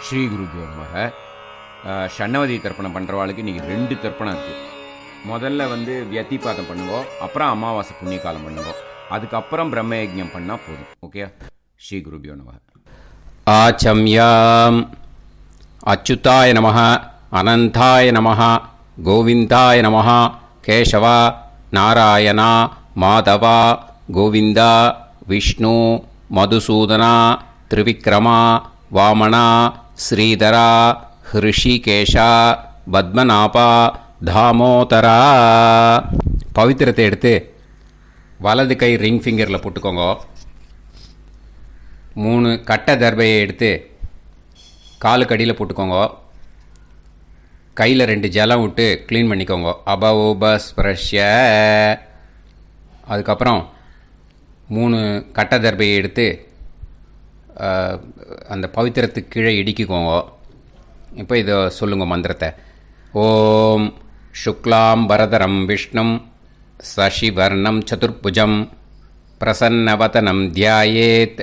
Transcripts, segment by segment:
ஸ்ரீ குருபியோ நமக. ஷண்ணவதி தர்ப்பணம் பண்ணுறவாளுக்கு இன்றைக்கி 2 தர்ப்பணம் இருக்குது. முதல்ல வியத்திபாதம் பண்ணுங்கோ, அப்புறம் அமாவாசை புண்ணிய காலம் பண்ணுங்கோ, அதுக்கப்புறம் பிரம்ம யஜ்ஞம் பண்ணால் போதும். ஓகே, ஸ்ரீ குருபியோ நமக. ஆச்சம்யாம். அச்சுதாய நமஹ, அனந்தாய நமஹ, கோவிந்தாய நமஹ, கேசவா, நாராயணா, மாதவா, கோவிந்தா, விஷ்ணு, மதுசூதனா, திரிவிக்ரமா, வாமனா, ஸ்ரீதரா, ஹிருஷிகேஷா, பத்மநாபா, தாமோதரா. பவித்திரத்தை எடுத்து வலது கை ரிங் ஃபிங்கரில் போட்டுக்கோங்க. 3 கட்டை தர்பையை எடுத்து காலுக்கடியில் போட்டுக்கோங்க. கையில் 2 ஜலம் விட்டு க்ளீன் பண்ணிக்கோங்க. அபவோபஸ்பிரஷ்ய. அதுக்கப்புறம் 3 கட்டை தர்பையை எடுத்து அந்த பவித்திரத்துக்கு கீழே இடிக்கிக்கோங்க. இப்போ இதை சொல்லுங்க மந்திரத்தை. ஓம் சுக்லாம் வரதரம் விஷ்ணும் சசிவர்ணம் சதுர்புஜம் பிரசன்னவதனம் தியாயேத்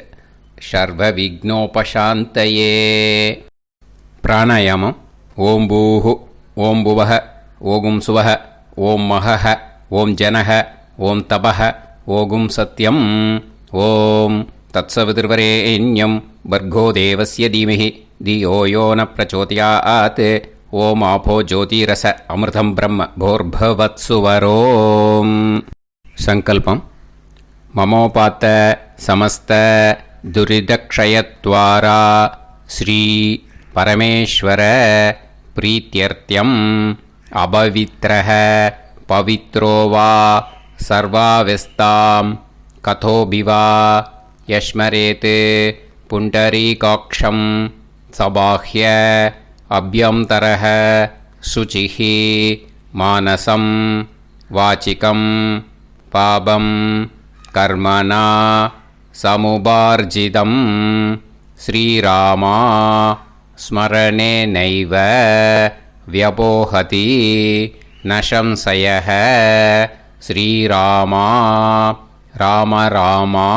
சர்வ விக்னோபசாந்தயே. பிராணாயாமம். ஓம் பூஹு, ஓம் புவஹ, ஓகும் சுவஹ, ஓம் மஹஹ, ஓம் ஜனஹ, ஓம் தபஹ, ஓகும் சத்யம். ஓம் தத்சவிதுர்வரேண்யம் பர்கோ தேவஸ்ய தீமஹி தியோ யோ ந பிரச்சோதயாத். ஓம் ஆபோ ஜோதிரச அமிர்தம் பிரம்ம போர்பவத்சுவரோம். சங்கல்பம். மமோபாத்த சமஸ்த துரிதக்ஷயத்வாரா ஸ்ரீ பரமேஸ்வர பிரீத்யர்த்தியம் அபவித்ரஹ பவித்ரோ வா சர்வாவஸ்தாம் கதோபிவா யஸ்மரேத் புண்டரீகாக்ஷம் சபாஹ்ய அப்யந்தரஹ சுசிஹ மானசம் வாசிகம் பாபம் கர்மணா சமுபார்ஜிதம் ஸ்ரீராமா ஸ்மரணேனைவ வ்யபோஹதி நசம்சயः. ஸ்ரீராமா ராம ராமா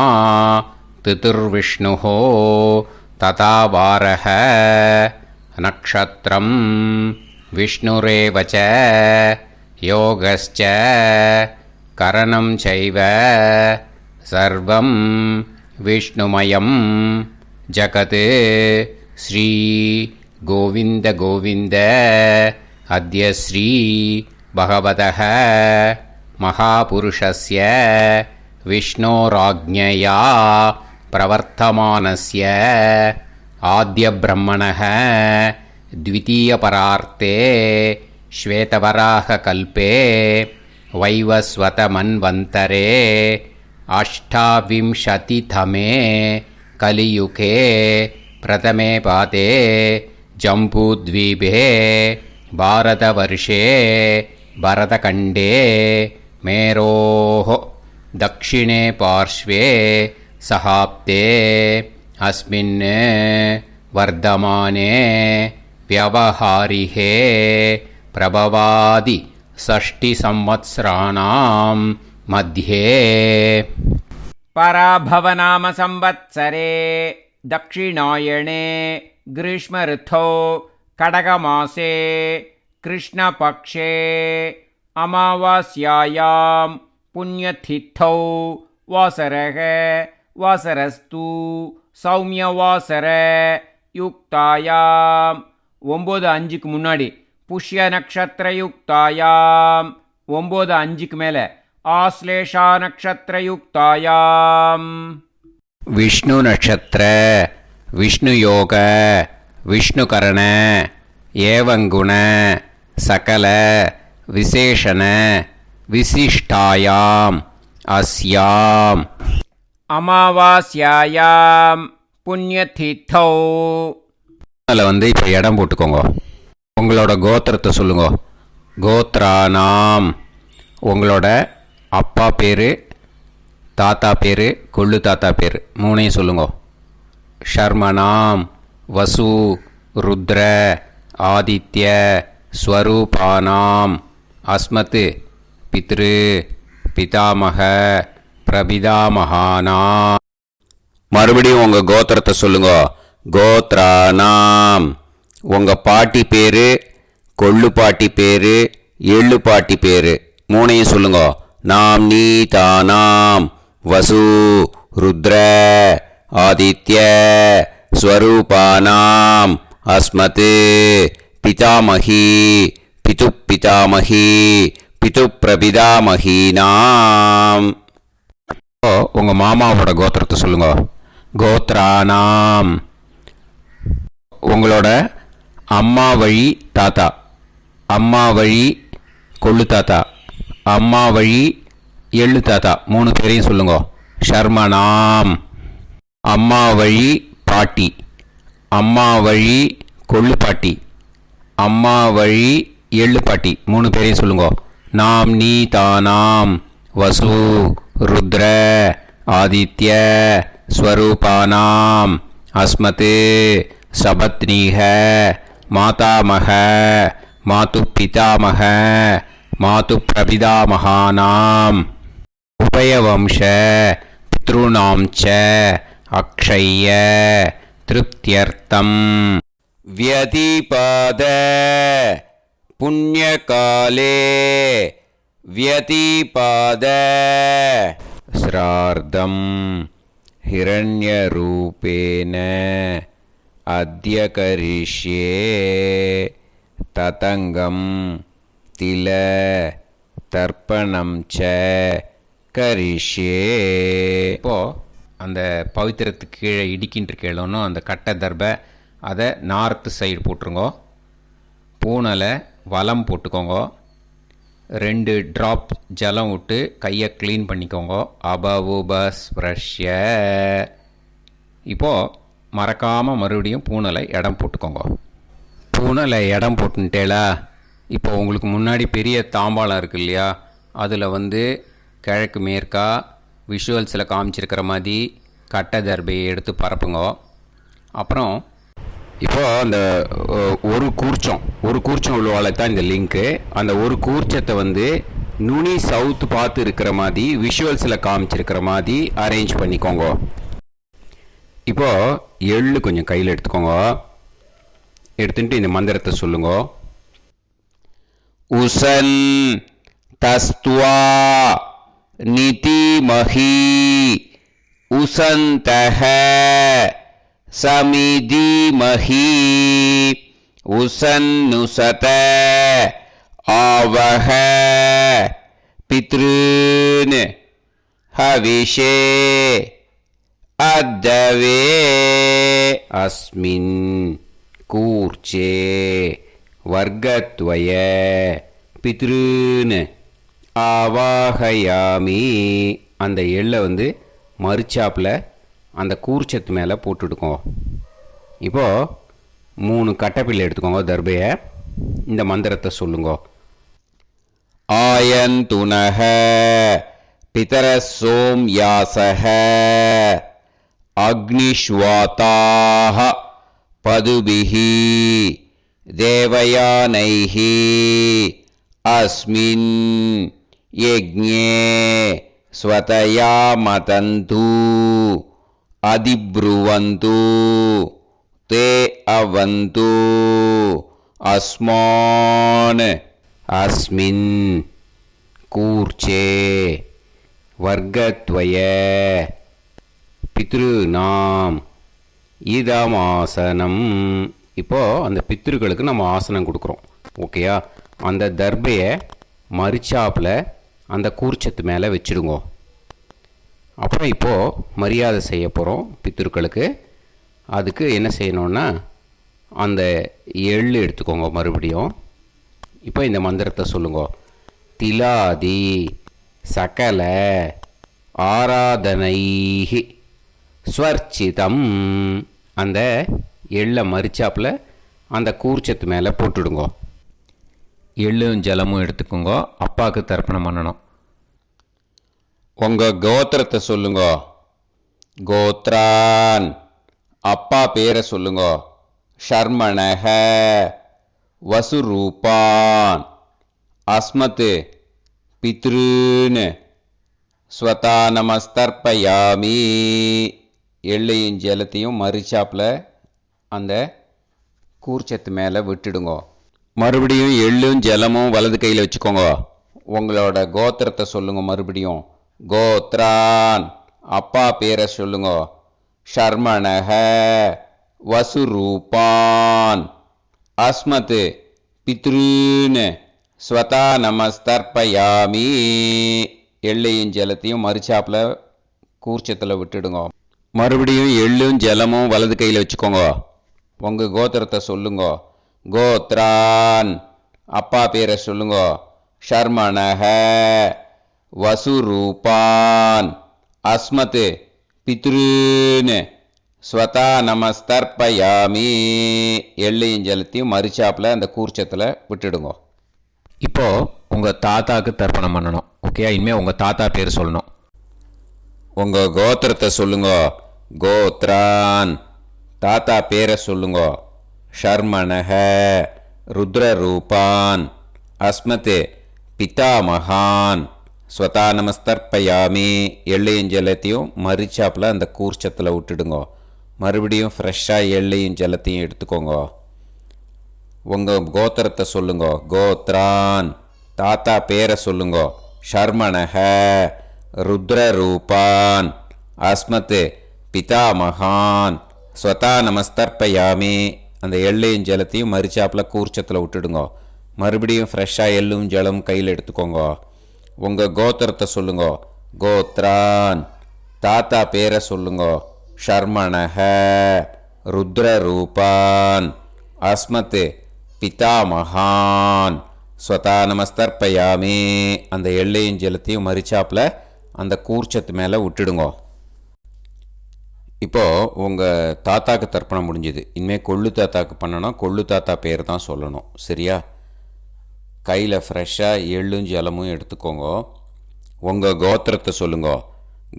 திதிர்விஷ்ணுः ததா வாரஹ. நக்ஷத்ரம் விஷ்ணுரேவ ச யோகஸ்ச கரணம் சைவ சர்வம் விஷ்ணுமயம் ஜகத். ஸ்ரீ கோவிந்த கோவிந்த. அத்ய ஸ்ரீ பகவதः மகாபுருஷஸ்ய விஷ்ணோராஜ்ஞயா பிரவர்த்தமானஸ்ய ஆத்ய பிரம்மணः த்விதீயபரார்த்தே ஸ்வேதவராக கல்பே வைவஸ்வத மன்வந்தரே அஷ்டாவிம்சதிதமே கலியுகே பிரதமே பாதே ஜம்பூத்வீபே பாரதவர்ஷே பரதகண்டே மேரோः दक्षिणे पार्श्वे सहाप्ते अस्मिन् वर्धमाने व्यवहारिहे प्रभवादि 6 संवत्सराणां मध्ये पराभवनाम संवत्सरे दक्षिणायणे ग्रीष्मऋतौ कडगमासे कृष्णपक्षे अमावास्यायां पुण्यतिथौ वासरः वासरस्तु सौम्यवासर युक्तायाम 9:05 முன்னாடி புஷ்ய நக்ஷத்திர யுக்தாயாம் 9:05 மேலே ஆஸ்லேஷா நக்ஷத்திர யுக்தாயாம் விஷ்ணு நட்சத்திர விஷ்ணு யோக விஷ்ணுகரண ஏவங்குண சகல விசேஷண விசிஷ்டாயாம் அஸ்யாம் அமாவாஸ்யாயாம் புண்ணியதித்தௌ. அதில் இப்போ இடம் போட்டுக்கோங்க. உங்களோட கோத்திரத்தை சொல்லுங்க. கோத்ரானாம். உங்களோட அப்பா பேர், தாத்தா பேர், கொள்ளு தாத்தா பேர் 3ஐயும் சொல்லுங்க. ஷர்மனாம் வசு ருத்ர ஆதித்ய ஸ்வரூபானாம் அஸ்மத் பித்ரு பிதாமக பிரபிதாமகானா. மறுபடியும் உங்கள் கோத்திரத்தை சொல்லுங்க. கோத்ரானாம். உங்கள் பாட்டி பேர், கொள்ளு பாட்டி பேர், எள்ளு பாட்டி பேர் மூணையும் சொல்லுங்க. நாம் நீ தானாம் வசு ருத்ர ஆதித்ய ஸ்வரூபானாம் அஸ்மத் பிதாமகி பிது பிதாமகி பிது பிரபிதாமகீனாம். உங்கள் மாமாவோட கோத்திரத்தை சொல்லுங்க. கோத்ரானாம். உங்களோட அம்மா வழி தாத்தா, அம்மா வழி கொள்ளு தாத்தா, அம்மா வழி எள்ளு தாத்தா மூணு பேரையும் சொல்லுங்க. ஷர்மனாம். அம்மா வழி பாட்டி, அம்மா வழி கொள்ளு பாட்டி, அம்மா வழி எள்ளு பாட்டி மூணு பேரையும் சொல்லுங்க. நாம் நீ தானாம் வசு ருத்ர ஆதித்ய ஸ்வரூபானாம் அஸ்மத் சபத்னீக மாதாமக மாது பிதாமக மாது பிரபிதாமகானாம் உபயவம்ச பித்ருணாம் ச அக்ஷய்ய திருப்தியர்த்தம் வியதிபாத புண்ணியகாலே வியதிபாத ஸ்ரார்த்தம் ஹிரண்யரூபேன அத்ய கரிஷ்யே ததங்கம் தில தர்ப்பணம் ச கரிஷ்யே. இப்போது அந்த பவித்திரத்துக்கு கீழே இடிக்கின்ற கேளோன்னு அந்த கட்டை தர்பை அதை நார்த்து சைடு போட்டுருங்க. பூனலை வலம் போட்டுக்கோங்க. 2 ட்ராப் ஜலம் விட்டு கையை க்ளீன் பண்ணிக்கோங்க. அபவுபஸ்ப்ரஷ்ய. இப்போது மறக்காமல் மறுபடியும் பூனலை இடம் போட்டுக்கோங்க. பூனலை இடம் போட்டுட்டேலா. இப்போ உங்களுக்கு முன்னாடி பெரிய தாம்பாளம் இருக்குது இல்லையா, அதில் கிழக்கு மேற்கா விஷுவல்ஸில் காமிச்சிருக்கிற மாதிரி கட்டை தர்பையை எடுத்து பரப்புங்க. அப்புறம் இப்போது அந்த ஒரு கூர்ச்சம் உள்ளவாளை தான் இந்த லிங்க்கு. அந்த ஒரு கூர்ச்சத்தை நுனி சவுத்து பார்த்து இருக்கிற மாதிரி விஷுவல்ஸில் காமிச்சிருக்கிற மாதிரி அரேஞ்ச் பண்ணிக்கோங்க. இப்போது எள்ளு கொஞ்சம் கையில் எடுத்துக்கோங்க. எடுத்துட்டு இந்த மந்திரத்தை சொல்லுங்க. உசன் தஸ்துவா நிதிமஹி உசந்தஹ சமிதிமஹி உசன்னுசத ஆவஹ பித்ருன் ஹவிஷே அத்தவே அஸ்மின் கூர்ச்சே வர்க்கத்வய பித்ருன் ஆவாஹயாமி. அந்த எள்ளை மறுச்சாப்பில் அந்த கூர்ச்சத்து மேலே போட்டுடுக்கோங்க. இப்போது 3 கட்டைப்பிள்ளை எடுத்துக்கோங்க தர்பையை. இந்த மந்திரத்தை சொல்லுங்க. ஆயந்துனஹ பிதர சோம்யாசஹ அக்னிஷ்வாதாஹ பதுபிஹி தேவயானைஹி அஸ்மின் யஜ்ஞே ஸ்வதயா மதந்து அதிப்ருவந்து தே அவது அஸ்மான் அஸ்மின் கூர்ச்சே வர்க்கத்வய பித்ருநாம் இதமாசனம். இப்போது அந்த பித்ருக்களுக்கு நம்ம ஆசனம் கொடுக்குறோம். ஓகேயா? அந்த தர்பையை மறுச்சாப்பில் அந்த கூர்ச்சத்து மேலே வச்சுடுங்க. அப்புறம் இப்போது மரியாதை செய்ய போகிறோம் பித்ருக்களுக்கு. அதுக்கு என்ன செய்யணுன்னா அந்த எள்ளு எடுத்துக்கோங்க மறுபடியும். இப்போ இந்த மந்திரத்தை சொல்லுங்க. திலாதி சகல ஆராதனைஹி ஸ்வர்ச்சிதம். அந்த எள்ளை மரிச்சாப்பில் அந்த கூர்ச்சத்து மேலே போட்டுடுங்க. எள்ளும் ஜலமும் எடுத்துக்கோங்க. அப்பாவுக்கு தர்ப்பணம் பண்ணணும். உங்கள் கோத்திரத்தை சொல்லுங்க. கோத்ரான். அப்பா பேரை சொல்லுங்க. ஷர்மணக வசுரூபான் அஸ்மத் பித்ருன் ஸ்வதா நமஸ்தர்ப்பயாமி. எள்ளையும் ஜலத்தையும் மரிச்சாப்பில் அந்த கூர்ச்சத்து மேலே விட்டுடுங்க. மறுபடியும் எள்ளும் ஜலமும் வலது கையில் வச்சுக்கோங்க. உங்களோட கோத்திரத்தை சொல்லுங்க. மறுபடியும் கோத்ரான், அப்பா பேரை சொல்லுங்க. ஷர்மணஹ வசுரூபான் அஸ்மத் பித்ருன்னு ஸ்வதா நமஸ்தர்ப்பயாமி. எள்ளையும் ஜலத்தையும் மறுச்சாப்பில் கூர்ச்சத்தில் விட்டுடுங்க. மறுபடியும் எள்ளும் ஜலமும் வலது கையில் வச்சுக்கோங்க. உங்கள் கோத்திரத்தை சொல்லுங்க. கோத்ரான், அப்பா பேரை சொல்லுங்க. ஷர்மணஹ வசுரூபான் அஸ்மத் பித்ருன்னு ஸ்வதா நமஸ்தர்ப்பயாமி. எள்ளையும் ஜலத்தையும் மறுச்சாப்பில் அந்த கூர்ச்சத்தில் விட்டுடுங்க. இப்போது உங்கள் தாத்தாவுக்கு தர்ப்பணம் பண்ணணும். ஓகே, இனிமேல் உங்கள் தாத்தா பேர் சொல்லணும். உங்கள் கோத்திரத்தை சொல்லுங்க. கோத்ரான், தாத்தா பேரை சொல்லுங்க. ஷர்மணஹ ருத்ரரூபான் அஸ்மத் பிதாமகான் ஸ்வதா நமஸ்தர்ப்பயாமி. எள்ளையும் ஜலத்தையும் மறுச்சாப்பில் அந்த கூர்ச்சத்தில் விட்டுடுங்க. மறுபடியும் ஃப்ரெஷ்ஷாக எள்ளையும் ஜலத்தையும் எடுத்துக்கோங்க. உங்கள் கோத்திரத்தை சொல்லுங்க. கோத்ரான், தாத்தா பேரை சொல்லுங்க. ஷர்மணஹ ருத்ரரூபான் அஸ்மத் பிதாமகான் ஸ்வதா நமஸ்தர்ப்பயாமி. அந்த எள்ளையும் ஜலத்தையும் மறுச்சாப்பில் கூர்ச்சத்தில் விட்டுடுங்க. மறுபடியும் ஃப்ரெஷ்ஷாக எள்ளும் ஜலம் கையில் எடுத்துக்கோங்க. உங்கள் கோத்திரத்தை சொல்லுங்க. கோத்ரான், தாத்தா பேரை சொல்லுங்க. ஷர்மணஹ ருத்ரரூபான் அஸ்மத் பிதாமகான் ஸ்வதா நமஸ்தர்ப்பயாமி. அந்த எள்ளையும் ஜலத்தையும் மறுச்சாப்பில் அந்த கூர்ச்சத்து மேலே விட்டுடுங்க. இப்போது உங்கள் தாத்தாக்கு தர்ப்பணம் முடிஞ்சுது. இனிமேல் கொள்ளு தாத்தாக்கு பண்ணணும். கொள்ளு தாத்தா பேர் தான் சொல்லணும். சரியா? கையில் ஃப்ரெஷ்ஷாக எள்ளும் ஜலமும் எடுத்துக்கோங்க. உங்கள் கோத்திரத்தை சொல்லுங்க.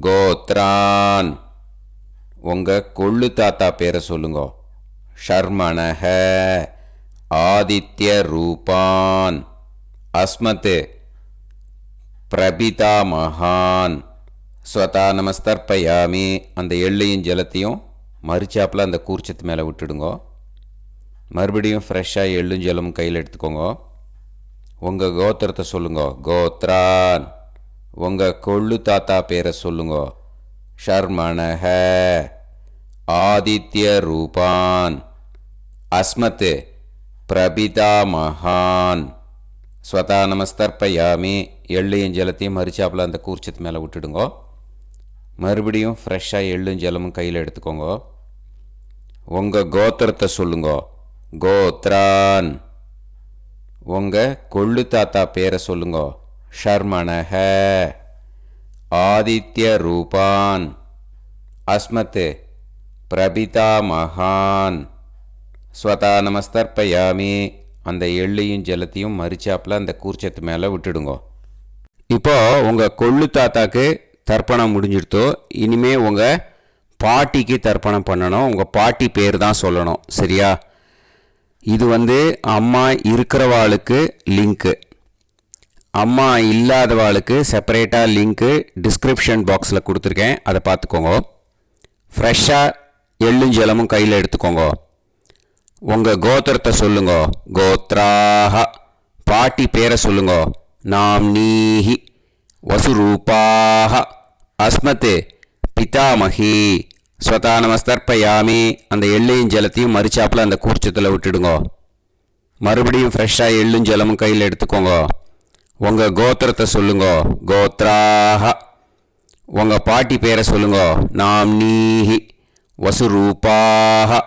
கோத்ரான், உங்கள் கொள்ளு தாத்தா பேரை சொல்லுங்க. ஷர்மணஹ ஆதித்ய ரூபான் அஸ்மத் பிரபிதாமகான் ஸ்வதா நமஸ்தர்ப்பயாமி. அந்த எள்ளையும் ஜலத்தையும் மறுச்சாப்பில் அந்த கூர்ச்சத்து மேலே விட்டுடுங்க. மறுபடியும் ஃப்ரெஷ்ஷாக எள்ளும் ஜலமும் கையில் எடுத்துக்கோங்க. உங்கள் கோத்திரத்தை சொல்லுங்க. கோத்ரான், உங்கள் கொள்ளு தாத்தா பேரை சொல்லுங்க. ஷர்மணஹ ஆதித்ய ரூபான் அஸ்மத் பிரபிதாமகான் ஸ்வதா நமஸ்தர்ப்பயாமி. எள்ளையும் ஜலத்தையும் மறுச்சாப்பில் அந்த கூர்ச்சத்து மேலே விட்டுடுங்க. மறுபடியும் ஃப்ரெஷ்ஷாக எள்ளும் ஜலமும் கையில் எடுத்துக்கோங்க. உங்கள் கோத்திரத்தை சொல்லுங்க. கோத்ரான், உங்கள் கொள்ளு தாத்தா பேரை சொல்லுங்க. ஷர்மணஹ ஆதித்ய ரூபான் அஸ்மத் பிரபிதாமகான் ஸ்வதா நமஸ்தர்ப்பயாமி. அந்த எள்ளையும் ஜலத்தையும் மறுச்சாப்பில் அந்த கூர்ச்சத்து மேலே விட்டுடுங்க. இப்போது உங்கள் கொள்ளு தாத்தாக்கு தர்ப்பணம் முடிஞ்சிடுத்தோ. இனிமே உங்கள் பாட்டிக்கு தர்ப்பணம் பண்ணணும். உங்கள் பாட்டி பேர் தான் சொல்லணும். சரியா? இது அம்மா இருக்கிறவாளுக்கு லிங்க்கு, அம்மா இல்லாதவாளுக்கு செப்பரேட்டாக லிங்க்கு டிஸ்கிரிப்ஷன் பாக்ஸில் கொடுத்துருக்கேன். அதை பார்த்துக்கோங்க. ஃப்ரெஷ்ஷாக எள்ளும் ஜலமும் கையில் எடுத்துக்கோங்க. உங்கள் கோத்திரத்தை சொல்லுங்க. கோத்ராஹ, பாட்டி பேரை சொல்லுங்க. நாம்னீஹி வசுரூபாஹ அஸ்மத் பிதாமகி ஸ்வதா நமஸ்தர்ப்பயாமி. அந்த எள்ளையும் ஜலத்தையும் மறுச்சாப்பில் அந்த கூர்ச்சத்தில் விட்டுடுங்க. மறுபடியும் ஃப்ரெஷ்ஷாக எள்ளும் ஜலமும் கையில் எடுத்துக்கோங்க. உங்கள் கோத்திரத்தை சொல்லுங்க. கோத்ராஹ, உங்கள் பாட்டி பேரை சொல்லுங்க. நாம்னீஹி வசுரூபாஹ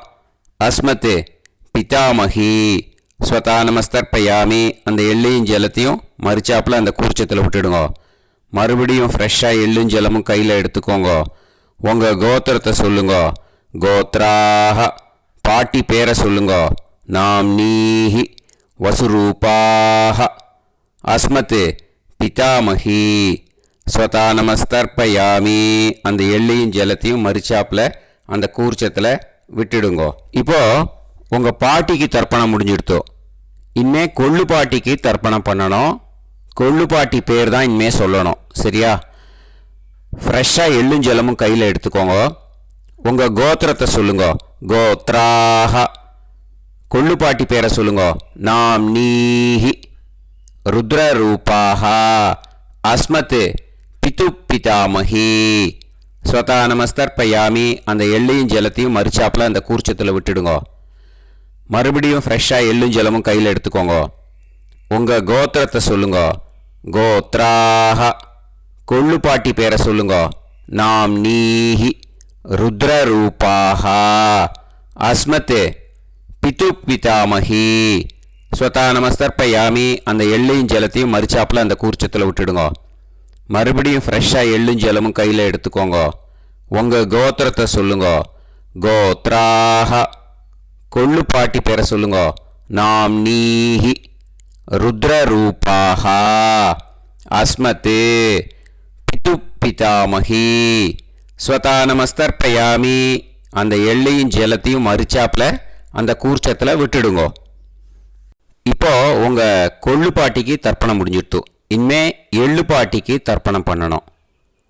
அஸ்மத் பிதாமகி ஸ்வதா நமஸ்தர்ப்பயாமி. அந்த எள்ளையும் ஜலத்தையும் மறுச்சாப்பில் அந்த கூர்ச்சத்தில் விட்டுடுங்க. மறுபடியும் ஃப்ரெஷ்ஷாக எள்ளும் ஜலமும் கையில் எடுத்துக்கோங்க. உங்கள் கோத்திரத்தை சொல்லுங்க. கோத்ராஹ, பாட்டி பேரை சொல்லுங்க. நாம்னீஹி வசுரூபாஹ அஸ்மத் பிதாமகி ஸ்வதா நமஸ்தர்ப்பயாமி. அந்த எள்ளையும் ஜலத்தையும் மறுச்சாப்பில் அந்த கூர்ச்சத்தில் விட்டுடுங்க. இப்போது உங்கள் பாட்டிக்கு தர்ப்பணம் முடிஞ்சிடுத்தோ. இனிமே கொள்ளு பாட்டிக்கு தர்ப்பணம் பண்ணணும். கொள்ளு பாட்டி பேர் தான் இனிமே சொல்லணும். சரியா? ஃப்ரெஷ்ஷாக எள்ளும் ஜலமும் கையில் எடுத்துக்கோங்க. உங்கள் கோத்திரத்தை சொல்லுங்க. கோத்ராஹ. கொள்ளுப்பாட்டி பேரை சொல்லுங்க. நாம் நீஹி ருத்ரரூபாஹ அஸ்மத் பிது பிதாமஹி. ஸ்வதா நமஸ்தர்ப்பயாமி. அந்த எள்ளையும் ஜலத்தையும் மறிச்சாப்பில் அந்த கூர்ச்சத்தில் விட்டுடுங்க. மறுபடியும் ஃப்ரெஷ்ஷாக எள்ளும் ஜலமும் கையில் எடுத்துக்கோங்க. உங்கள் கோத்திரத்தை சொல்லுங்க. கோத்ராஹ. கொள்ளுப்பாட்டி பேரை சொல்லுங்க. நாம் நீஹி ருத்ரரூபாஹ அஸ்மத் பிது பிதாமஹி. ஸ்வதா நமஸ்தர்ப்பயாமி. அந்த எள்ளையும் ஜலத்தையும் மறிச்சாப்பில் அந்த கூர்ச்சத்தில் விட்டுடுங்க. மறுபடியும் ஃப்ரெஷ்ஷாக எள்ளும் ஜலமும் கையில் எடுத்துக்கோங்க. உங்கள் கோத்திரத்தை சொல்லுங்க. கோத்ராஹ. கொள்ளுப்பாட்டி பேரை சொல்லுங்க. நாம் நீஹி ருத்ரரூபாஹ அஸ்மத் பிது பிதாமஹி. ஸ்வதா நமஸ்தர்ப்பயாமி. அந்த எள்ளையும் ஜலத்தையும் மறிச்சாப்பில் அந்த கூர்ச்சத்தில் விட்டுடுங்க. இப்போ உங்கள் கொள்ளுப்பாட்டிக்கு தர்ப்பணம் முடிஞ்சிடுத்து. இனிமே எள்ளுப்பாட்டிக்கு தர்ப்பணம் பண்ணணும்.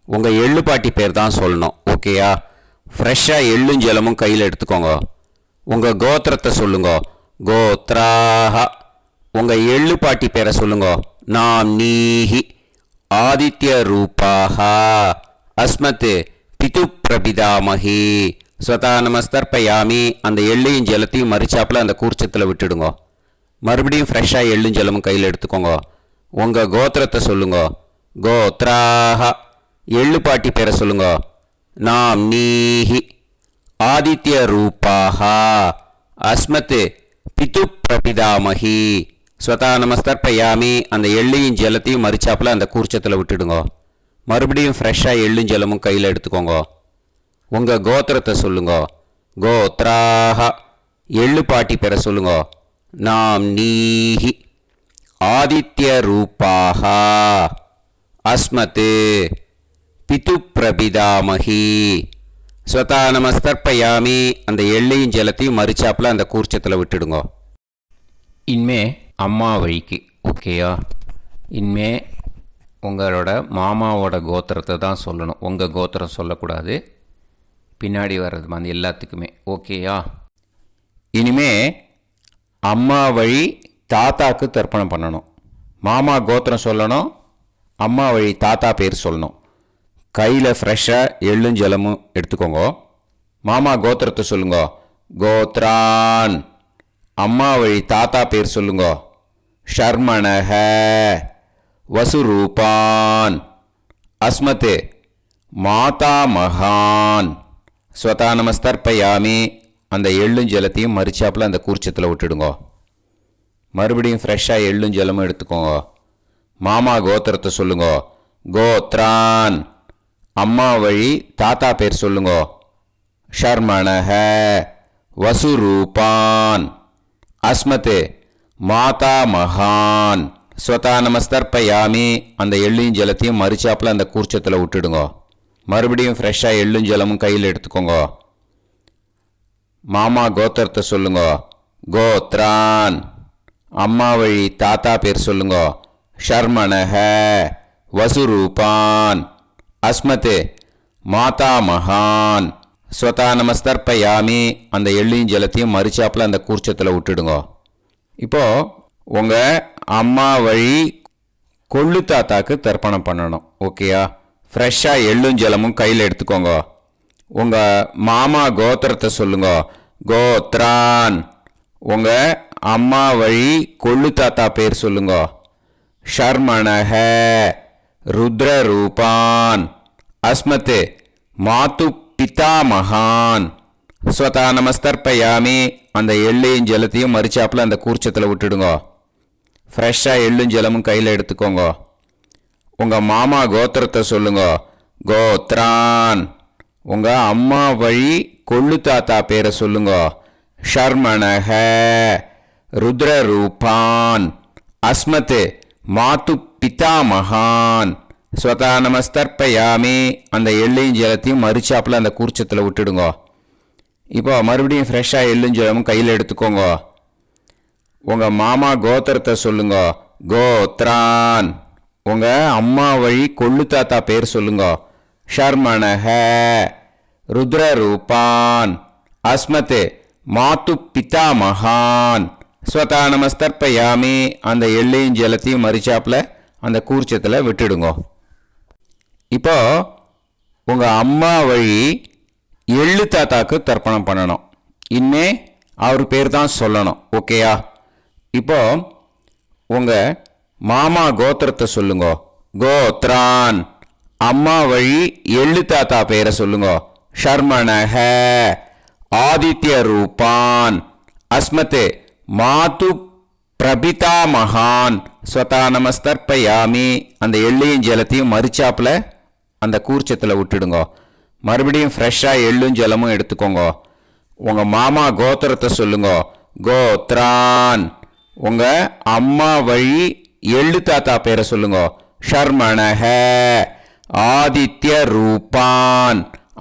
உங்கள் எள்ளுப்பாட்டி பேர் தான் சொல்லணும். ஓகேயா? ஃப்ரெஷ்ஷாக எள்ளும் ஜலமும் கையில் எடுத்துக்கோங்க. உங்கள் கோத்திரத்தை சொல்லுங்க. கோத்ராஹ. உங்கள் எள்ளுப்பாட்டி பேரை சொல்லுங்க. நாம் நீஹி ஆதித்ய ரூபாஹ அஸ்மத் பிது பிரபிதாமஹி. ஸ்வதா நமஸ்தர்ப்பயாமி. அந்த எள்ளையும் ஜலத்தையும் மறிச்சாப்பில் அந்த கூர்ச்சத்தில் விட்டுடுங்க. மறுபடியும் ஃப்ரெஷ்ஷாக எள்ளும் ஜலமும் கையில் எடுத்துக்கோங்க. உங்கள் கோத்திரத்தை சொல்லுங்க. கோத்ராஹ. எள்ளுப்பாட்டி பேரை சொல்லுங்க. நாம் நீஹி ஆதித்ய ரூபாஹ அஸ்மத் பிது பிரபிதாமஹி. ஸ்வதா நமஸ்தர்ப்பயாமி. அந்த எள்ளையும் ஜலத்தையும் மறிச்சாப்பில் அந்த கூர்ச்சத்தில் விட்டுடுங்க. மறுபடியும் ஃப்ரெஷ்ஷாக எள்ளும் ஜலமும் கையில் எடுத்துக்கோங்க. உங்கள் கோத்திரத்தை சொல்லுங்க. கோத்ராஹ. எள்ளுப்பாட்டி பேரை சொல்லுங்க. நாம் நீஹி ஆதித்ய ரூபாஹ அஸ்மத் பிது பிரபிதாமஹி. ஸ்வதா நமஸ்தர்ப்பயாமி. அந்த எள்ளையும் ஜலத்தையும் மறிச்சாப்பில் அந்த கூர்ச்சத்தில் விட்டுடுங்க. இனிமே அம்மா வழிக்கு. ஓகேயா? இனிமே உங்களோட மாமாவோட கோத்திரத்தை தான் சொல்லணும். உங்கள் கோத்திரம் சொல்லக்கூடாது. பின்னாடி வர்றது வந்து எல்லாத்துக்குமே. ஓகேயா? இனிமே அம்மா வழி தாத்தாக்கு தர்ப்பணம் பண்ணணும். மாமா கோத்திரம் சொல்லணும். அம்மா வழி தாத்தா பேர் சொல்லணும். கையில் ஃப்ரெஷ்ஷாக எள்ளும் ஜலமும் எடுத்துக்கோங்க. மாமா கோத்திரத்தை சொல்லுங்க. கோத்ரான். அம்மா வழி தாத்தா பேர் சொல்லுங்க. ஷர்மணஹ வசுரூபான் அஸ்மத் மாதா மகான். ஸ்வதா நமஸ்தர்ப்பயாமி. அந்த எள்ளும் ஜலத்தையும் மறிச்சாப்பில் அந்த கூர்ச்சத்தில் விட்டுடுங்க. மறுபடியும் ஃப்ரெஷ்ஷாக எள்ளும் ஜலமும் எடுத்துக்கோங்க. மாமா கோத்திரத்தை சொல்லுங்க. கோத்ரான். அம்மா வழி தாத்தா பேர் சொல்லுங்க. ஷர்மணஹ வசுரூபான் அஸ்மத் மாதா மகான். ஸ்வதா நமஸ்தர்ப்பயாமி. அந்த எள்ளையும் ஜலத்தையும் மறிச்சாப்பில் அந்த கூர்ச்சத்தில் விட்டுடுங்க. மறுபடியும் ஃப்ரெஷ்ஷாக எள்ளும் ஜலமும் கையில் எடுத்துக்கோங்க. மாமா கோத்திரத்தை சொல்லுங்க. கோத்ரான். அம்மா வழி தாத்தா பேர் சொல்லுங்க. ஷர்மணஹ வசுரூபான் அஸ்மத் மாதா மகான். ஸ்வதா நமஸ்தர்ப்பயாமி. அந்த எள்ளையும் ஜலத்தையும் மறிச்சாப்பில் அந்த கூர்ச்சத்தில் விட்டுடுங்க. இப்போது உங்கள் அம்மா வழி கொள்ளு தாத்தாக்கு தர்ப்பணம் பண்ணணும். ஓகேயா? ஃப்ரெஷ்ஷாக எள்ளும் ஜலமும் கையில் எடுத்துக்கோங்க. உங்கள் மாமா கோத்திரத்தை சொல்லுங்க. கோத்ரான். உங்கள் அம்மா வழி கொள்ளு தாத்தா பேர் சொல்லுங்க. ஷர்மணஹ ருத்ரரூபான் அஸ்மத் மாது பிதாமகான். ஸ்வதா நமஸ்தர்ப்பயாமி. அந்த எள்ளையும் ஜலத்தையும் மறிச்சாப்பில் அந்த கூர்ச்சத்தில் விட்டுடுங்க. ஃப்ரெஷ்ஷாக எள்ளும் ஜலமும் கையில் எடுத்துக்கோங்க. உங்கள் மாமா கோத்திரத்தை சொல்லுங்க. கோத்ரான். உங்கள் அம்மா வழி கொள்ளு தாத்தா பேரை சொல்லுங்க. ஷர்மணஹ ருத்ரரூபான் அஸ்மத் மாது பிதாமகான். ஸ்வதா நமஸ்தர்ப்பயாமி. அந்த எள்ளையும் ஜலத்தையும் மறிச்சாப்பில் அந்த கூர்ச்சத்தில் விட்டுடுங்க. இப்போ மறுபடியும் ஃப்ரெஷ்ஷாக எள்ளும் ஜலமும் கையில் எடுத்துக்கோங்க. உங்கள் மாமா கோத்திரத்தை சொல்லுங்க. கோத்ரான். உங்கள் அம்மா வழி கொள்ளு தாத்தா பேர் சொல்லுங்க. ஷர்மணஹ ருத்ரரூபான் அஸ்மத் மாத்து பிதா மகான் ஸ்வதா நமஸ்தர்ப்பயாமி. அந்த எள்ளையும் ஜலத்தையும் மறிச்சாப்புல அந்த கூர்ச்சத்தில் விட்டுடுங்க. இப்போ உங்கள் அம்மா வழி எள்ளு தாத்தாக்கு தர்ப்பணம் பண்ணணும். இனிமே அவர் பேர் தான் சொல்லணும். ஓகேயா? இப்போ உங்கள் மாமா கோத்திரத்தை சொல்லுங்க. கோத்ரான். அம்மா வழி எள்ளு தாத்தா பேரை சொல்லுங்க. ஷர்மணஹ ஆதித்ய ரூபான். அஸ்மத் மாது பிரபிதா மகான் ஸ்வதா நமஸ்தர்ப்பயாமி. அந்த எள்ளையும் ஜலத்தையும் மறிச்சாப்புல அந்த கூர்ச்சத்தில் விட்டுடுங்க. மறுபடியும் ஃப்ரெஷ்ஷாக எள்ளும் ஜலமும் எடுத்துக்கோங்க. உங்கள் மாமா கோத்திரத்தை சொல்லுங்க. கோத்ரான். உங்கள் அம்மா வழி எள்ளு தாத்தா பேரை சொல்லுங்க. ஷர்மணஹ ஆதித்ய ரூபான்.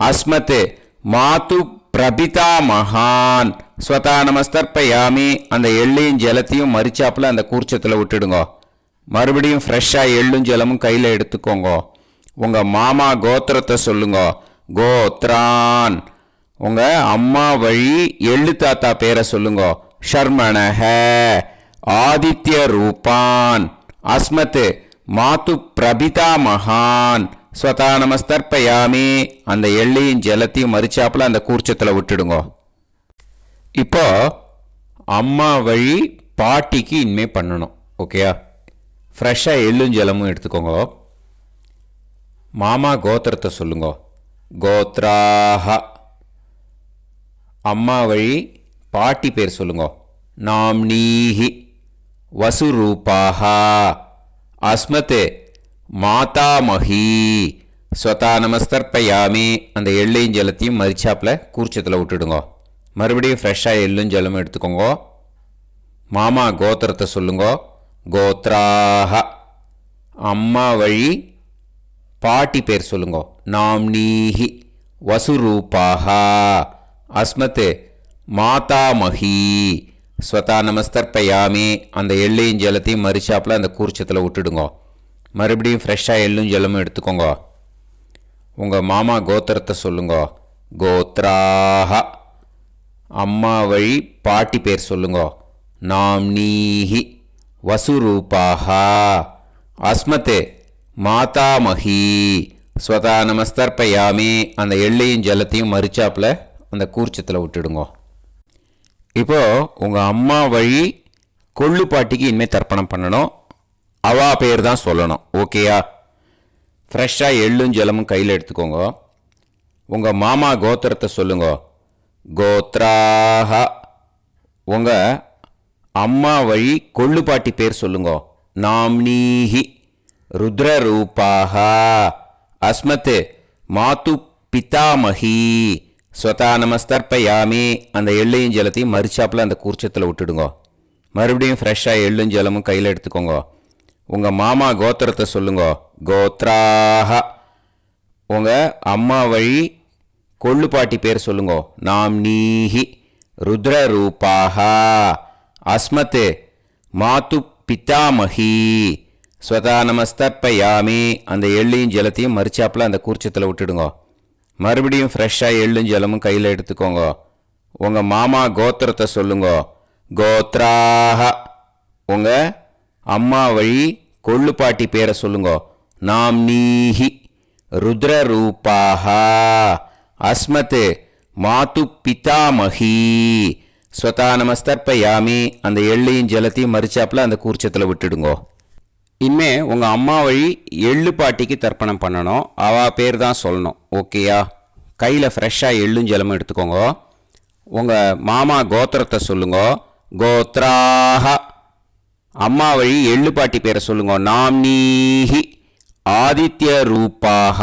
அஸ்மத் மாது பிரபிதா மகான் ஸ்வதா நமஸ்தர்ப்பயாமி. அந்த எள்ளையும் ஜலத்தையும் மறிச்சாப்புல அந்த கூர்ச்சத்தில் விட்டுடுங்க. மறுபடியும் ஃப்ரெஷ்ஷாக எள்ளும் ஜலமும் கையில் எடுத்துக்கோங்க. உங்கள் மாமா கோத்திரத்தை சொல்லுங்க. கோத்ரான். உங்கள் அம்மா வழி எள்ளு தாத்தா பேரை சொல்லுங்க. ஷர்மணஹ ஆதித்ய ரூபான். அஸ்மத் மாது பிரபிதா மகான் ஸ்வதா நமஸ்தர்ப்பயாமி. அந்த எள்ளையும் ஜலத்தையும் மறிச்சாப்புல அந்த கூர்ச்சத்தில் விட்டுடுங்க. இப்போ அம்மா வழி பாட்டிக்கு இனிமே பண்ணணும். ஓகேயா? ஃப்ரெஷ்ஷாக எள்ளும் ஜலமும் எடுத்துக்கோங்க. மாமா கோத்திரத்தை சொல்லுங்க. கோத்ராஹ. அம்மா வழி பாட்டி பேர் சொல்லுங்க. நாம்னீஹி வசுரூபாஹ. அஸ்மத் மாதாமஹி ஸ்வதா நமஸ்தர்ப்பயாமி. அந்த எள்ளையும் ஜலத்தையும் மறிச்சாப்புல கூர்ச்சத்தில் விட்டுடுங்க. மறுபடியும் ஃப்ரெஷ்ஷாக எள்ளும் ஜலமும் எடுத்துக்கோங்க. மாமா கோத்திரத்தை சொல்லுங்க. கோத்ராஹ. அம்மா வழி பாட்டி பேர் சொல்லுங்க. நாம்னீஹி வசுரூபாஹ. அஸ்மத் மாதாமஹி ஸ்வதா நமஸ்தர்ப்பயாமி. அந்த எள்ளையும் ஜலத்தையும் மறிச்சாப்புல அந்த கூர்ச்சத்தில் விட்டுடுங்க. மறுபடியும் ஃப்ரெஷ்ஷாக எள்ளும் ஜலமும் எடுத்துக்கோங்க. உங்கள் மாமா கோத்திரத்தை சொல்லுங்க. கோத்ராஹ. அம்மா வழி பாட்டி பேர் சொல்லுங்க. நாம்னீஹி வசுரூபாஹ. அஸ்மத் மாதாமஹி ஸ்வதா நமஸ்தர்ப்பயாமி. அந்த எள்ளையும் ஜலத்தையும் மறிச்சாப்புல அந்த கூர்ச்சத்தில் விட்டுடுங்க. இப்போ உங்கள் அம்மா வழி கொள்ளு பாட்டிக்கு இனிமேல் தர்ப்பணம் பண்ணணும். அவா பேர் தான் சொல்லணும். ஓகேயா? ஃப்ரெஷ்ஷாக எள்ளும் ஜலமும் கையில் எடுத்துக்கோங்க. உங்கள் மாமா கோத்திரத்தை சொல்லுங்க. கோத்ராஹ. உங்கள் அம்மா வழி கொள்ளு பாட்டி பேர் சொல்லுங்க. நாம்னீஹி ருத்ரரூபாஹ. அஸ்மத் மாது பிதாமஹி ஸ்வதா நமஸ்தர்ப்பயாமி. அந்த எள்ளையும் ஜலத்தையும் மறிச்சாப்புல அந்த கூர்ச்சத்தில் விட்டுடுங்க. மறுபடியும் ஃப்ரெஷ்ஷாக எள்ளும் ஜலமும் கையில் எடுத்துக்கோங்க. உங்கள் மாமா கோத்திரத்தை சொல்லுங்க. கோத்ராஹ. உங்கள் அம்மா வழி கொள்ளு பாட்டி பேர் சொல்லுங்க. நாம்னீஹி ருத்ரரூபாஹ. அஸ்மத் மாது பிதாமஹி ஸ்வதா நமஸ்தர்ப்பயாமி. அந்த எள்ளையும் ஜலத்தையும் மறிச்சாப்புல அந்த கூர்ச்சத்தில் விட்டுடுங்க. மறுபடியும் ஃப்ரெஷ்ஷாக எள்ளும் ஜலமும் கையில் எடுத்துக்கோங்க. உங்கள் மாமா கோத்திரத்தை சொல்லுங்க. கோத்ராஹ. உங்கள் அம்மா வழி கொள்ளு பாட்டி பேரை சொல்லுங்க. நாம்னீஹி ருத்ரரூபாஹ. அஸ்மத் மாது பிதாமஹி ஸ்வதா நமஸ்தர்ப்பயாமி. அந்த எள்ளையும் ஜலத்தையும் மறிச்சாப்புல அந்த கூர்ச்சத்தில் விட்டுடுங்க. இனிமே உங்கள் அம்மா வழி எள்ளு பாட்டிக்கு தர்ப்பணம் பண்ணணும். அவா பேர் தான் சொல்லணும். ஓகேயா? கையில் ஃப்ரெஷ்ஷாக எள்ளும் ஜலமும் எடுத்துக்கோங்க. உங்கள் மாமா கோத்திரத்தை சொல்லுங்க. கோத்ராஹ. அம்மா வழி எள்ளு பாட்டி பேரை சொல்லுங்க. நாம்னீஹி ஆதித்ய ரூபாஹ.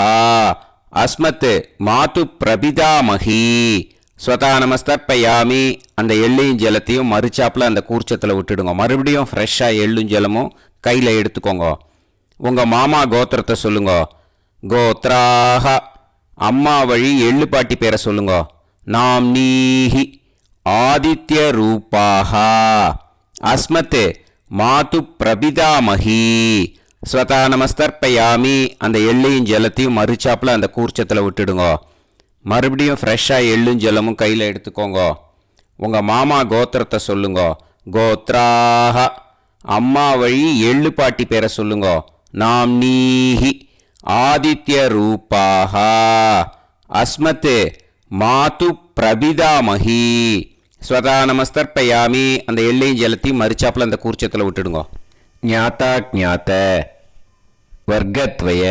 அஸ்மத் மாது பிரபிதாமஹி ஸ்வதா நமஸ்தர்ப்பயாமி. அந்த எள்ளையும் ஜலத்தையும் மறிச்சாப்புல அந்த கூர்ச்சத்தில் விட்டுடுங்க. மறுபடியும் ஃப்ரெஷ்ஷாக எள்ளும் ஜலமும் கையில் எடுத்துக்கோங்க. உங்கள் மாமா கோத்திரத்தை சொல்லுங்க. கோத்ராஹ. அம்மா வழி எள்ளு பாட்டி பேரை சொல்லுங்க. நாம்னீஹி ஆதித்ய ரூபாஹ. அஸ்மத் மாது பிரபிதாமஹி ஸ்வதா நமஸ்தர்ப்பயாமி. அந்த எள்ளையும் ஜலத்தையும் மறிச்சாப்புல அந்த கூர்ச்சத்தில் விட்டுடுங்க. மறுபடியும் ஃப்ரெஷ்ஷாக எள்ளும் ஜலமும் கையில் எடுத்துக்கோங்க. உங்கள் மாமா கோத்திரத்தை சொல்லுங்க. கோத்ராக. அம்மா வழி எள்ளு பாட்டி பேரை சொல்லுங்க. நாம் நீஹி ஆதித்ய ரூபாக அஸ்மத் மாது பிரபிதாமஹி ஸ்வதா நமஸ்தர்ப்பயாமி. அந்த எள்ளையும் ஜலத்தையும் மறிச்சாப்பில் அந்த கூர்ச்சத்தில் விட்டுடுங்க. ஞாத்தா ஜாத்த வர்க்கத்வய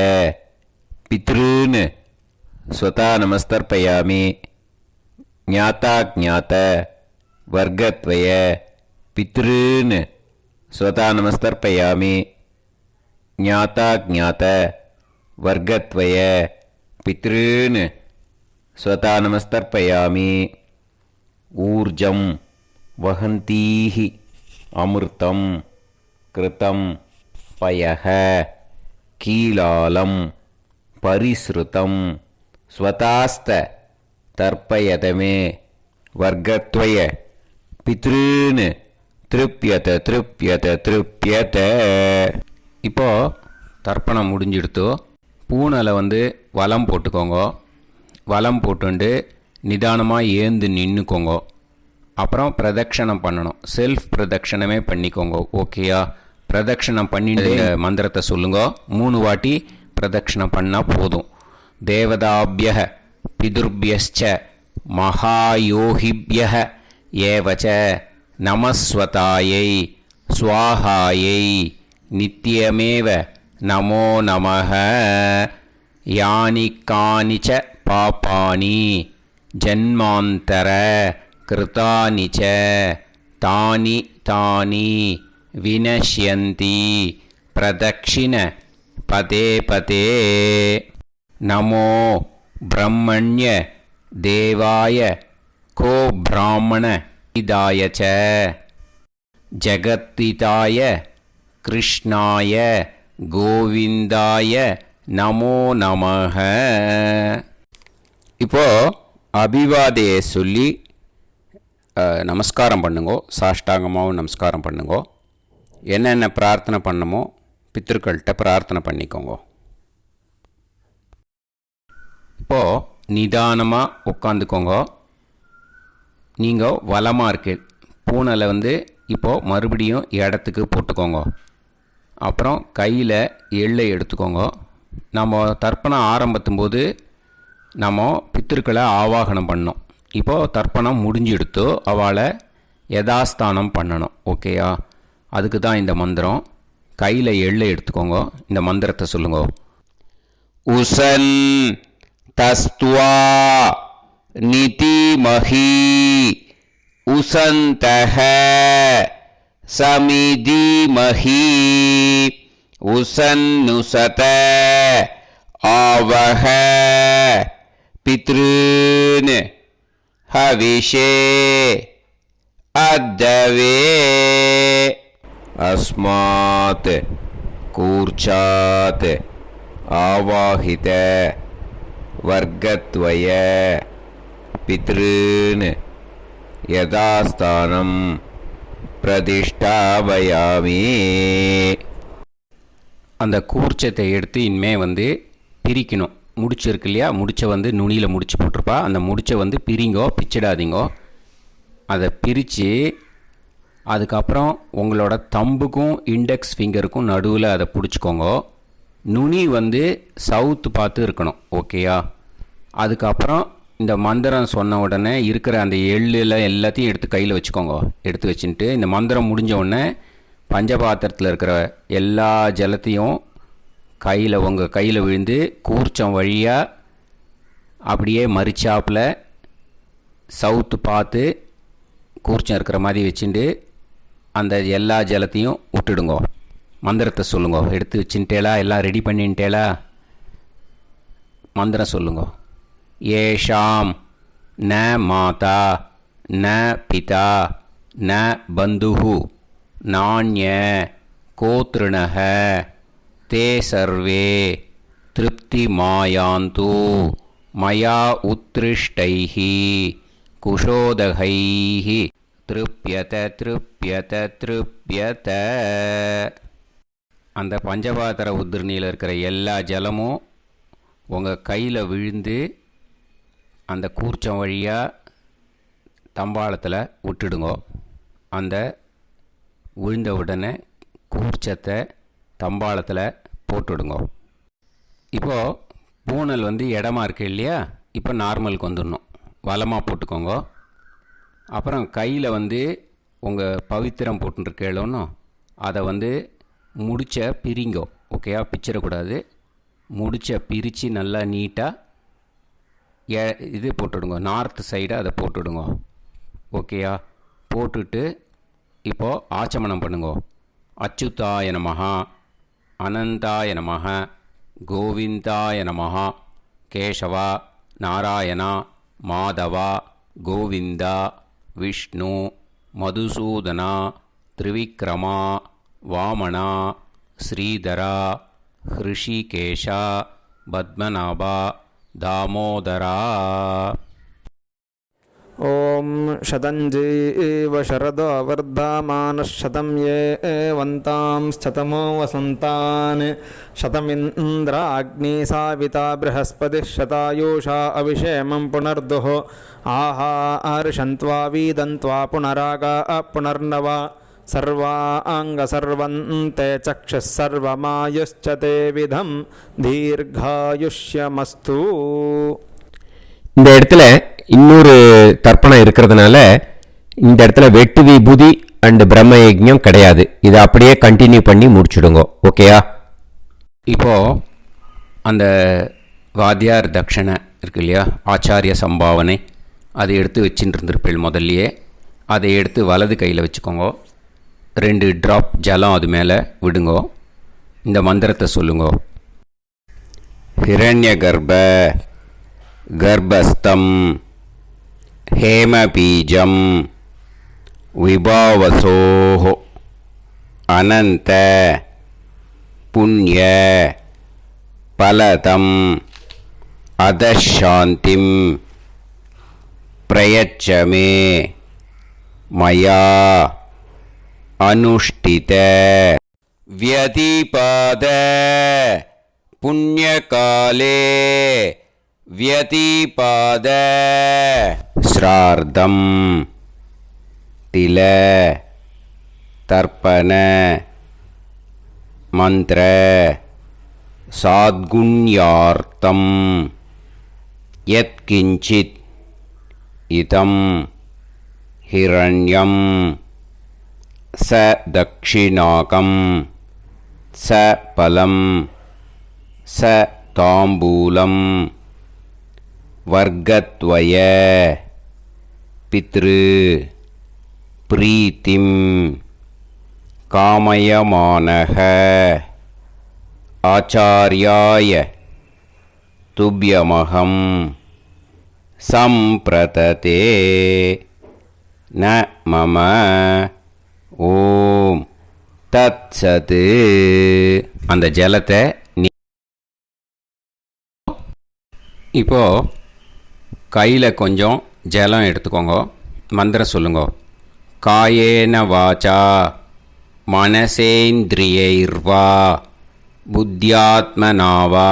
பித்ருன்னு ஸ்வதா நமஸ்தர்ப்பயாமி. ஞாத்தா ஜாத்த வர்க்கத்வய பித்ருன்னு ஸ்வதா நமஸ்தர்ப்பயாமி. ஞாத்தா ஜாத்த வர்க்கத்வய பித்ருன்னு ஸ்வதா நமஸ்தர்ப்பயாமி. ஊர்ஜம் வஹந்தீஹி அமிர்தம் கிருதம் பயஹ கீலாலம் பரிஸ்ருதம் ஸ்வதாஸ்த தர்ப்பயதமே வர்க்கத்வய பித்ருன்னு திருப்யத திருப்யத திருப்யத. இப்போ தர்ப்பணம் முடிஞ்சிடுத்தோ பூனலை வலம் போட்டுக்கோங்க. வலம் போட்டுண்டு நிதானமாக ஏந்து நின்றுக்கோங்க. அப்புறம் பிரதட்சணம் பண்ணணும். செல்ஃப் பிரதட்சணமே பண்ணிக்கோங்க. ஓகேயா? பிரதட்சணம் பண்ணிட்டு மந்திரத்தை சொல்லுங்க. 3 வாட்டி பிரதட்சணம் பண்ணால் போதும். தேவதாபிய பிதுர்பியச்ச மகாயோகிபிய ஏவச்ச நமஸ்வதாயை ஸ்வாஹாயை நித்யமேவ நமோ நமஹ. யானி கானிச்ச பாபானி ஜன்மாந்தர கிருதானி ச தானி தானி வினஷ்யந்தி பிரதக்ஷிண பதே பதே. நமோ பிரம்மண்ய தேவாய கோ பிராமண இதாய ச ஜகத்திதாய கிருஷ்ணாய கோவிந்தாய நமோ நமஹ. இப்போ அபிவாதையை சொல்லி நமஸ்காரம் பண்ணுங்கோ. சாஷ்டாங்கமாகவும் நமஸ்காரம் பண்ணுங்கோ. என்னென்ன பிரார்த்தனை பண்ணமோ பித்ருக்கள்கிட்ட பிரார்த்தனை பண்ணிக்கோங்க. இப்போது நிதானமாக உட்காந்துக்கோங்க. நீங்கள் வலமாக இருக்கு பூனலை இப்போது மறுபடியும் இடத்துக்கு போட்டுக்கோங்க. அப்புறம் கையில் எள்ளை எடுத்துக்கோங்க. நம்ம தர்ப்பணம் ஆரம்பித்தும் போது நம்ம பித்திருக்களை ஆவாகனம் பண்ணோம். இப்போது தர்ப்பணம் முடிஞ்செடுத்து அவளை யதாஸ்தானம் பண்ணணும். ஓகேயா? அதுக்கு தான் இந்த மந்திரம். கையில் எள்ளை எடுத்துக்கோங்க. இந்த மந்திரத்தை சொல்லுங்க. உசன் தஸ்துவா நிதிமஹி உசந்தஹ சமிதிமஹி உசன்னுசத ஆவஹ பித்ருன் ஹவிஷே அத்தவே. அஸ்மாத் கூர்ச்சாத் ஆவாஹித வர்க்கத்வய பித்ருன் யதாஸ்தானம் பிரதிஷ்டாபயாமி. அந்த கூர்ச்சத்தை எடுத்து இனிமே பிரிக்கணும். முடிச்சிருக்கு இல்லையா? முடிச்சை நுனியில் முடிச்சு போட்டிருப்பா. அந்த முடிச்சை பிரிங்கோ, பிச்சிடாதீங்கோ. அதை பிரித்து அதுக்கப்புறம் உங்களோட தம்புக்கும் இண்டெக்ஸ் ஃபிங்கருக்கும் நடுவில் அதை பிடிச்சிக்கோங்க. நுனி சவுத்து பார்த்து இருக்கணும். ஓகேயா? அதுக்கப்புறம் இந்த மந்திரம் சொன்ன உடனே இருக்கிற அந்த எள்ளில் எல்லாத்தையும் எடுத்து கையில் வச்சுக்கோங்க. எடுத்து வச்சுட்டு இந்த மந்திரம் முடிஞ்ச உடனே பஞ்சபாத்திரத்தில் இருக்கிற எல்லா ஜலத்தையும் உங்கள் கையில் விழுந்து கூர்ச்சம் வழியாக அப்படியே மறிச்சாப்பில் சவுத்து பார்த்து கூர்ச்சம் இருக்கிற மாதிரி வச்சுட்டு அந்த எல்லா ஜலத்தையும் விட்டுடுங்க. மந்திரத்தை சொல்லுங்க. எடுத்து வச்சுட்டேலா? எல்லாம் ரெடி பண்ணிட்டேலா? மந்திரம் சொல்லுங்க. ஏஷாம் ந மாதா ந பிதா ந பந்துஹு நாண்ய கோத்ருணஹ தே சர்வே திருப்தி மாயாந்து மயா உத்ருஷ்டைஹி குஷோதகைஹி திருப்யத திருப்யத திருப்யத. அந்த பஞ்சபாத்திர உதிரணியில் இருக்கிற எல்லா ஜலமும் உங்கள் கையில் விழுந்து அந்த கூர்ச்சம் வழியாக தம்பாளத்தில் விட்டுடுங்கோ. அந்த விழுந்த உடனே கூர்ச்சத்தை தம்பாளத்தில் போட்டுவிடுங்கோ. இப்போது பூனல் வந்து இடமா இருக்கு இல்லையா, இப்போ நார்மலுக்கு வந்துடணும். வலமாக போட்டுக்கோங்க. அப்புறம் கையில் வந்து உங்கள் பவித்திரம் போட்டுருக்கேளோன்னு அதை வந்து முடிச்ச பிரிங்கோ. ஓகேயா, பிச்சிடக்கூடாது. முடிச்ச பிரித்து நல்லா நீட்டாக இது போட்டுவிடுங்க. நார்த் சைடு அதை போட்டுவிடுங்க. ஓகேயா, போட்டுட்டு இப்போது ஆச்சமனம் பண்ணுங்க. அச்சுதாய நமஹ, அனந்தாய நமஹ, கோவிந்தாய நமஹ, கேசவா, நாராயணா, மாதவா, கோவிந்தா, விஷ்ணு, மதுசூதனா, திரிவிக்ரமா, வாமனா, ஸ்ரீதரா, ஹிருஷிகேஷா, பத்மநாபா, தாமோதரா. ॐ शतञ्जीव शरदो वर्धमानः शतं ये एवन्तां शतमो वसन्तान् शतमिन्द्राग्नी साविता बृहस्पतिः शतायुषा अभिषेमं पुनर्दुः आहार्षन्त्वा वीदन्त्वा पुनरागा पुनर्नवा सर्वाङ्गसर्वन्ते चक्षुः सर्वमायुश्च ते विधं दीर्घायुष्यमस्तु. இந்த இடத்துல இன்னொரு தர்ப்பணம் இருக்கிறதுனால இந்த இடத்துல வெட்டு விபூதி அண்ட் பிரம்ம யஜ்ஞம் கிடையாது. இதை அப்படியே கண்டினியூ பண்ணி முடிச்சுடுங்க. ஓகேயா? இப்போது அந்த வாத்தியார் தட்சணை இருக்கு இல்லையா, ஆச்சாரிய சம்பாவனை, அதை எடுத்து வச்சுட்டு இருந்திருப்பேள் முதல்லையே. அதை எடுத்து வலது கையில் வச்சுக்கோங்க. 2 ட்ராப் ஜலம் அது மேலே விடுங்கோ. இந்த மந்திரத்தை சொல்லுங்கோ. ஹிரண்ய கர்ப்ப கர்ப்பஸ்தம் ஹேமபீஜம் விபாவசோஹோ அனந்த புண்ணிய பலதம் அதசாந்திம் பிரயச்சமே மயா அனுஷ்டித வியதிபாத புண்ணியகாலே व्यतिपाद श्रार्धं तिल तर्पण मंत्र साद्गुण्यार्थं यत्किंचित् इदं हिरण्यं स दक्षिणाकं स फलं स ताम्बूलं वर्गत्वय पितृ प्रीतिं कामयमानः आचार्याय तुभ्यमहं संप्रतते न मम ओम तत्सत्. அந்த ஜலத்தை இப்போது கையில் கொஞ்சம் ஜலம் எடுத்துக்கோங்க. மந்திரம் சொல்லுங்க. காயேன வாச்சா மனசேந்திரியைர்வா புத்தியாத்மனாவா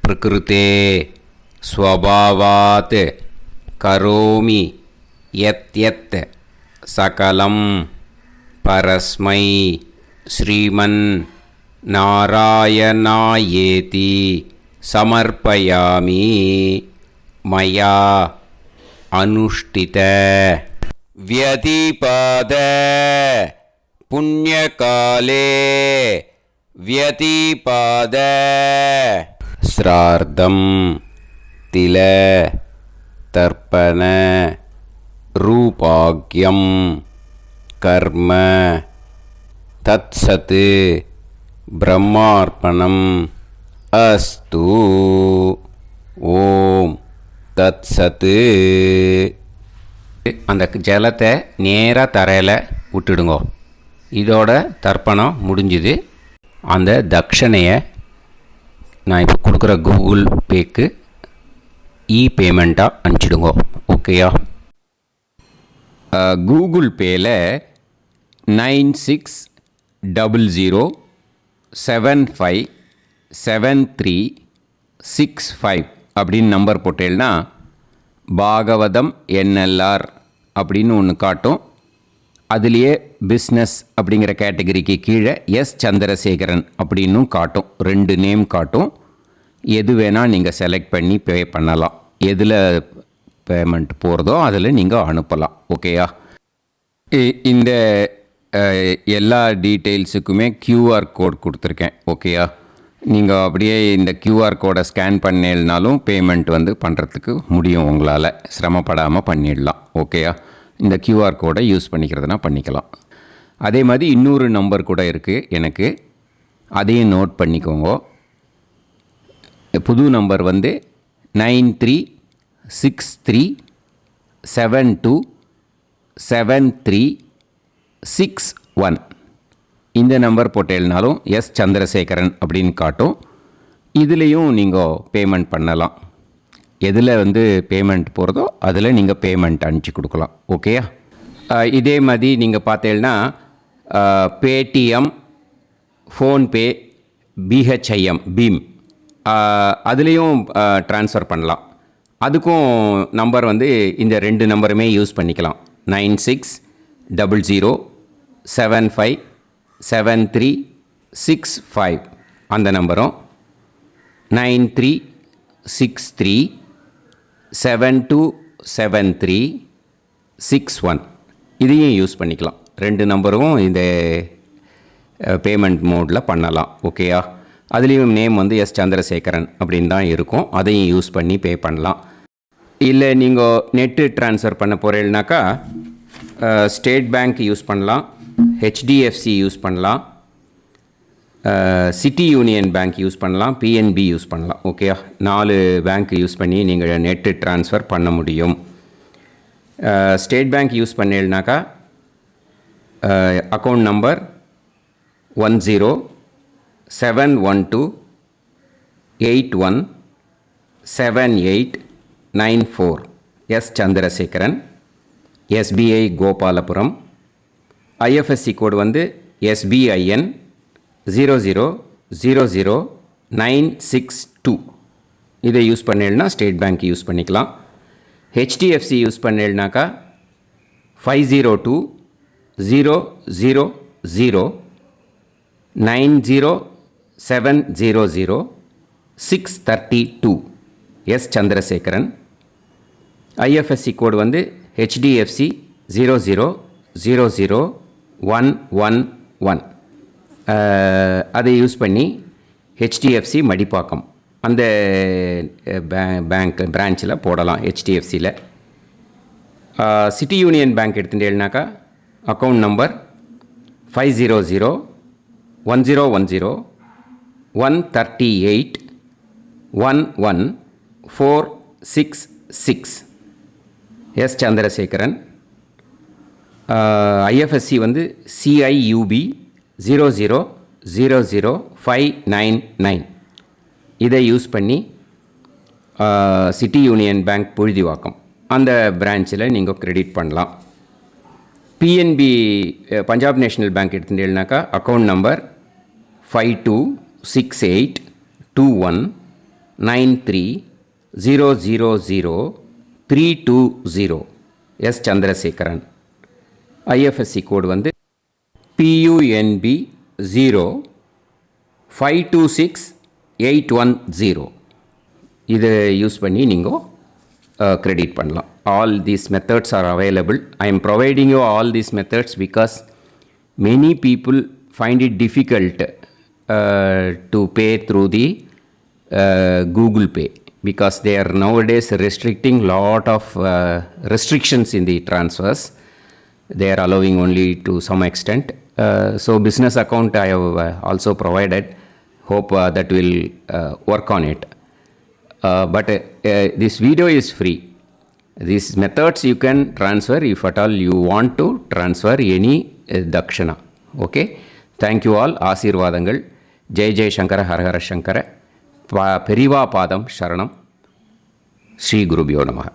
பிரகிருதே ஸ்வபாவாத் கரோமி யத் யத் சகலம் பரஸ்மை ஸ்ரீமன் நாராயணாயேதி समर्पयामि मया अनुष्ठित व्यतिपाद पुण्यकाले व्यतिपाद श्रार्धं तिल तर्पण रूपाग्यं कर्म तत्सत् ब्रह्मार्पणम् अस्तु ஓம் தத்சத்து. அந்த ஜலத்தை நேராக தரையில் விட்டுடுங்கோ. இதோட தர்ப்பணம் முடிஞ்சுது. அந்த தட்சணையை நான் இப்போ கொடுக்குற கூகுள் பேக்கு பேமெண்ட்டாக அனுப்பிச்சிடுங்கோ. ஓகேயா? கூகுள் பேயில் 9600757365 அப்படின்னு நம்பர் போட்டேன்னா பாகவதம் என்எல்ஆர் அப்படின்னு ஒன்று காட்டும். அதுலேயே பிஸ்னஸ் அப்படிங்கிற கேட்டகரிக்கு கீழே எஸ் சந்திரசேகரன் அப்படின்னும் காட்டும். 2 நேம் காட்டும். எது வேணால் நீங்கள் செலக்ட் பண்ணி பே பண்ணலாம். எதில் பேமெண்ட் போகிறதோ அதில் நீங்கள் அனுப்பலாம். ஓகேயா? இந்த எல்லா டீட்டெயில்ஸுக்குமே QR கோட் கொடுத்துருக்கேன். ஓகேயா? நீங்கள் அப்படியே இந்த QR கோடை ஸ்கேன் பண்ணேல்னாலும் பேமெண்ட் வந்து பண்ணுறதுக்கு முடியும். உங்களால் சிரமப்படாமல் பண்ணிடலாம். ஓகேயா? இந்த QR கோடை யூஸ் பண்ணிக்கிறதுனா பண்ணிக்கலாம். அதே மாதிரி இன்னொரு நம்பர் கூட இருக்குது எனக்கு, அதையும் நோட் பண்ணிக்கோங்க. புது நம்பர் வந்து 9363727361. இந்த நம்பர் போட்டேல்னாலும் எஸ் சந்திரசேகரன் அப்படின்னு காட்டும். இதுலேயும் நீங்கள் பேமெண்ட் பண்ணலாம். எதில் வந்து பேமெண்ட் போகிறதோ அதில் நீங்கள் பேமெண்ட் அனுப்பிச்சி கொடுக்கலாம். ஓகேயா? இதே மாதிரி நீங்கள் பார்த்தேன்னா பேடிஎம், ஃபோன்பே, பிஹெச்ஐஎம், பீம் அதுலேயும் ட்ரான்ஸ்ஃபர் பண்ணலாம். அதுக்கும் நம்பர் வந்து இந்த 2 நம்பருமே யூஸ் பண்ணிக்கலாம். 9600757365 அந்த நம்பரும் 9363727361 இதையும் யூஸ் பண்ணிக்கலாம். 2 நம்பரும் இந்த பேமெண்ட் மோடில் பண்ணலாம். ஓகேயா? அதுலேயும் நேம் வந்து எஸ் சந்திரசேகரன் அப்படின்னு தான் இருக்கும். அதையும் யூஸ் பண்ணி பே பண்ணலாம். இல்லை நீங்கள் நெட்டு ட்ரான்ஸ்ஃபர் பண்ண போகிறீங்கனாக்கா ஸ்டேட் பேங்க் யூஸ் பண்ணலாம், ஹெச்டிஎஃப்சி யூஸ் பண்ணலாம், சிட்டி யூனியன் பேங்க் யூஸ் பண்ணலாம், பிஎன்பி யூஸ் பண்ணலாம். ஓகேயா? 4 பேங்க் யூஸ் பண்ணி நீங்கள் நெட்டு ட்ரான்ஸ்ஃபர் பண்ண முடியும். ஸ்டேட் பேங்க் யூஸ் பண்ணீங்கனாக்கா account number 1071281789 S Chandrasekaran, SBI Gopalapuram. IFSC code வந்து SBIN 0000962. இதை யூஸ் பண்ணேன்னா ஸ்டேட் பேங்க் யூஸ் பண்ணிக்கலாம். ஹெச்டிஎஃப்சி யூஸ் பண்ணேன்னாக்கா 5020090700 எஸ் சந்திரசேகரன். ஐஎஃப்எஸ்சி கோடு வந்து HDFC 0000111. அதை யூஸ் பண்ணி HDFC மடிப்பாக்கம் அந்த பேங்க் பிரான்ச்சில் போடலாம். HDFCயில் சிட்டி யூனியன் பேங்க் எடுத்துட்டேன்னாக்கா account number 500101381146 S Chandrasekaran. IFSC வந்து CIUB 0000599. இதை யூஸ் பண்ணி சிட்டி யூனியன் பேங்க் புழுதிவாக்கம் அந்த பிரான்ச்சில் நீங்கள் கிரெடிட் பண்ணலாம். PNB பஞ்சாப் நேஷ்னல் பேங்க் எடுத்துட்டேன்னாக்கா account number 52682193000320 S Chandrasekaran. IFSC code வந்து PUNB 0526810. இதை யூஸ் பண்ணி நீங்கள் கிரெடிட் பண்ணலாம். All these methods are available. I am providing you all these methods because many people find it difficult to pay through the Google Pay because they are nowadays restricting lot of restrictions in the transfers. They are allowing only to some extent. So business account I have also provided. Hope that will work on it. But this video is free. These methods you can transfer if at all you want to transfer any dakshana. Okay. Thank you all. ஆசீர்வாதங்கள். ஜெய் ஜெய் சங்கர ஹரஹர சங்கர. பெரிவா பாதம் சரணம். ஸ்ரீ குருபியோ நமः.